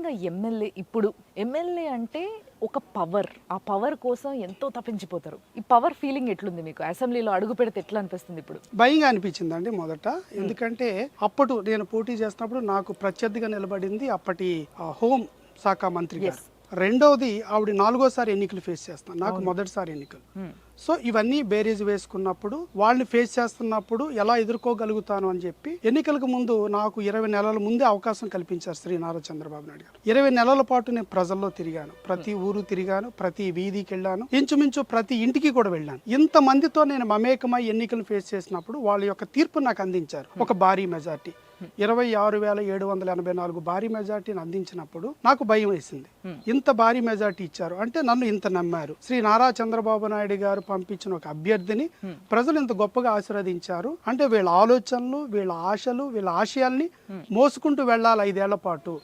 ముఖ్యంగా ఎమ్మెల్యే ఇప్పుడు ఎమ్మెల్యే అంటే ఒక పవర్, ఆ పవర్ కోసం ఎంతో తప్పించిపోతారు. ఈ పవర్ ఫీలింగ్ ఎట్లుంది మీకు? అసెంబ్లీలో అడుగు పెడితే ఎట్లా అనిపిస్తుంది ఇప్పుడు? భయంగా అనిపించిందండి మొదట. ఎందుకంటే అప్పుడు నేను పోటీ చేసినప్పుడు నాకు ప్రత్యర్థిగా నిలబడింది అప్పటి హోం శాఖ మంత్రి గారు. రెండవది ఆవిడ 4వ ఎన్నికలు ఫేస్ చేస్తాను, నాకు మొదటిసారి ఎన్నికలు. సో ఇవన్నీ బేరీజ్ వేసుకున్నప్పుడు వాళ్ళని ఫేస్ చేస్తున్నప్పుడు ఎలా ఎదుర్కోగలుగుతాను అని చెప్పి ఎన్నికలకు ముందు నాకు 20 నెలల ముందే అవకాశం కల్పించారు శ్రీ నారా చంద్రబాబు నాయుడు గారు. 20 నెలల పాటు నేను ప్రజల్లో తిరిగాను, ప్రతి ఊరు తిరిగాను, ప్రతి వీధికి వెళ్ళాను, ఇంచుమించు ప్రతి ఇంటికి కూడా వెళ్ళాను. ఇంతమందితో నేను మమేకమై ఎన్నికలు ఫేస్ చేసినప్పుడు వాళ్ళ యొక్క తీర్పు నాకు అందించారు. ఒక భారీ మెజార్టీ 26,784 భారీ మెజార్టీని అందించినప్పుడు నాకు భయం వేసింది. ఇంత భారీ మెజార్టీ ఇచ్చారు అంటే నన్ను ఇంత నమ్మారు. శ్రీ నారా చంద్రబాబు నాయుడు గారు పంపించిన ఒక అభ్యర్థిని ప్రజలు ఇంత గొప్పగా ఆశీర్వదించారు అంటే వీళ్ళ ఆలోచనలు, వీళ్ళ ఆశలు, వీళ్ళ ఆశయాల్ని మోసుకుంటూ వెళ్ళాలి 5 ఏళ్ల పాటు.